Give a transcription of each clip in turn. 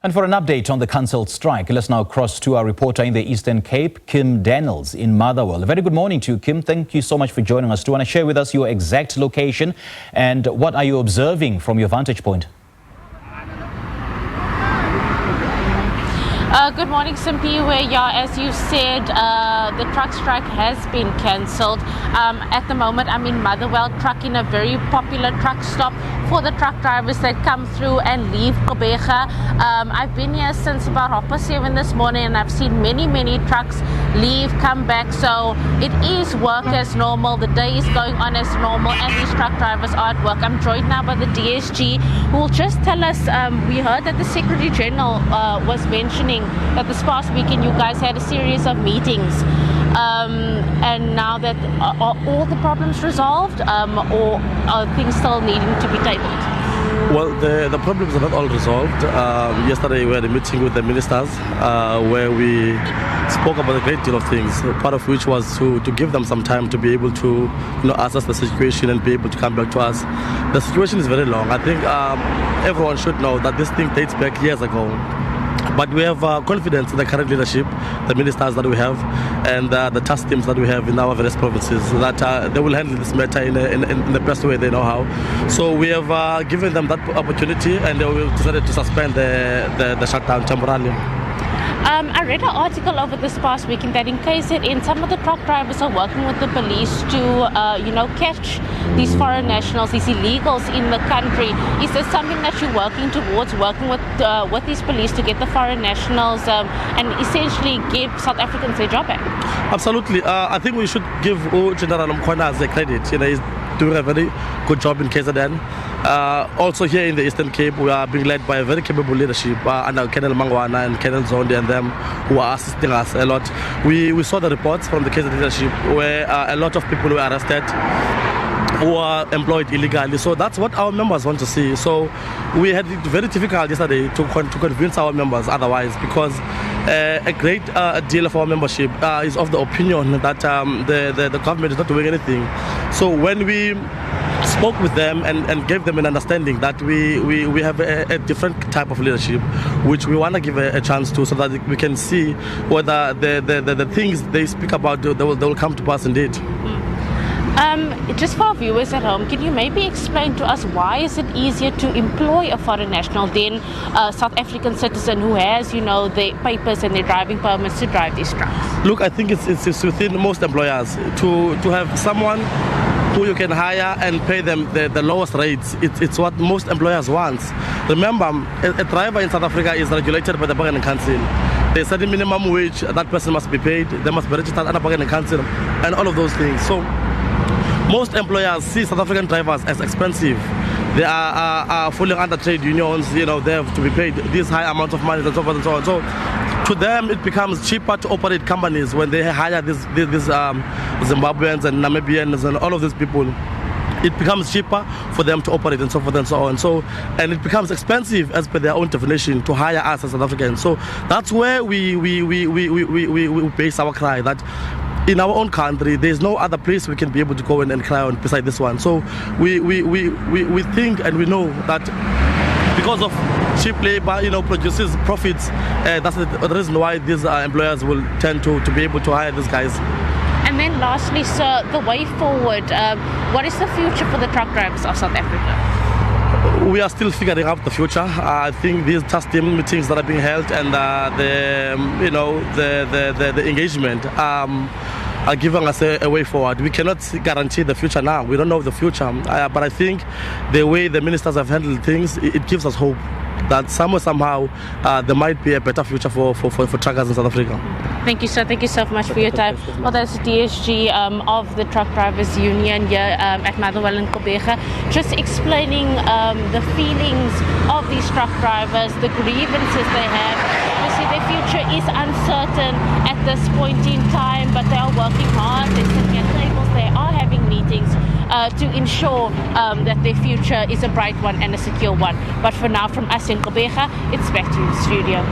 And for an update on the cancelled strike, let's now cross to our reporter in the Eastern Cape, Kim Daniels in Motherwell. A very good morning to you, Kim. Thank you so much for joining us. Do you want to share with us your exact location and what are you observing from your vantage point? Good morning, Simpy. As you said, the truck strike has been cancelled. At the moment, I'm in Motherwell, trucking a very popular truck stop for the truck drivers that come through and leave Gqeberha. I've been here since about 7:30 this morning, and I've seen many trucks leave, come back. So it is work as normal. The day is going on as normal, and these truck drivers are at work. I'm joined now by the DSG, who will just tell us. We heard that the Secretary General was mentioning that this past weekend you guys had a series of meetings, and now that are all the problems resolved, or are things still needing to be tabled? Well, the problems are not all resolved. Yesterday we had a meeting with the ministers where we spoke about a great deal of things, part of which was to give them some time to be able to assess the situation and be able to come back to us. The situation is very long. I think everyone should know that this thing dates back years ago. But we have confidence in the current leadership, the ministers that we have, and the task teams that we have in our various provinces, that they will handle this matter in the best way they know how. So we have given them that opportunity, and we decided to suspend the shutdown temporarily. I read an article over this past weekend that in KZN, some of the truck drivers are working with the police to, catch these foreign nationals, these illegals in the country. Is this something that you're working towards, working with these police to get the foreign nationals and essentially give South Africans their job back? Absolutely. I think we should give General Mkhwana the credit. He's doing a very good job in KZN. Also here in the Eastern Cape, we are being led by a very capable leadership under Colonel Mangwana and Colonel Zondi and them, who are assisting us a lot. We saw the reports from the KZN leadership where a lot of people were arrested who are employed illegally. So that's what our members want to see. So we had it very difficult yesterday to convince our members otherwise, because a great deal of our membership is of the opinion that the government is not doing anything. So when we spoke with them and gave them an understanding that we have a different type of leadership, which we want to give a chance to, so that we can see whether the things they speak about, they will come to pass indeed. Just for our viewers at home, can you maybe explain to us why is it easier to employ a foreign national than a South African citizen who has, their papers and their driving permits to drive these trucks? Look, I think it's within most employers to have someone who you can hire and pay them the lowest rates. It's what most employers want. Remember, a driver in South Africa is regulated by the Bargaining Council. There's a certain minimum wage that person must be paid. They must be registered under Bargaining Council and all of those things. So most employers see South African drivers as expensive. They are falling under trade unions. They have to be paid these high amounts of money and so forth and so on. So to them, it becomes cheaper to operate companies when they hire these Zimbabweans and Namibians and all of these people. It becomes cheaper for them to operate and so forth and so on. And it becomes expensive as per their own definition to hire us as South Africans. So that's where we base our cry that in our own country, there's no other place we can be able to go and cry on beside this one. So we think and we know that because of cheap labor, produces profits. That's the reason why these employers will tend to be able to hire these guys. And then lastly, sir, the way forward, what is the future for the truck drivers of South Africa? We are still figuring out the future. I think these task team meetings that are being held and the engagement are giving us a way forward. We cannot guarantee the future now. We don't know the future. But I think the way the ministers have handled things, it gives us hope that somehow there might be a better future for truckers in South Africa. Thank you, sir. Thank you so much for your time. Well, that's the DSG of the Truck Drivers Union here at Motherwell and Gqeberha, just explaining the feelings of these truck drivers, the grievances they have. Obviously, their future is uncertain at this point in time, but they are working hard. They're sitting at tables. They are having meetings to ensure that their future is a bright one and a secure one. But for now, from us in Gqeberha, it's back to the studio.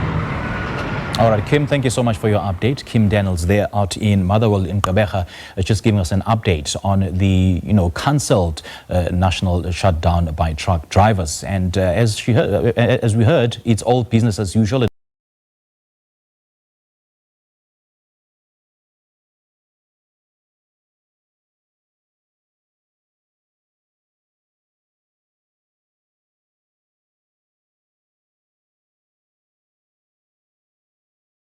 All right, Kim, thank you so much for your update. Kim Daniels there out in Motherwell in Gqeberha, just giving us an update on the, cancelled national shutdown by truck drivers. And as we heard, it's all business as usual.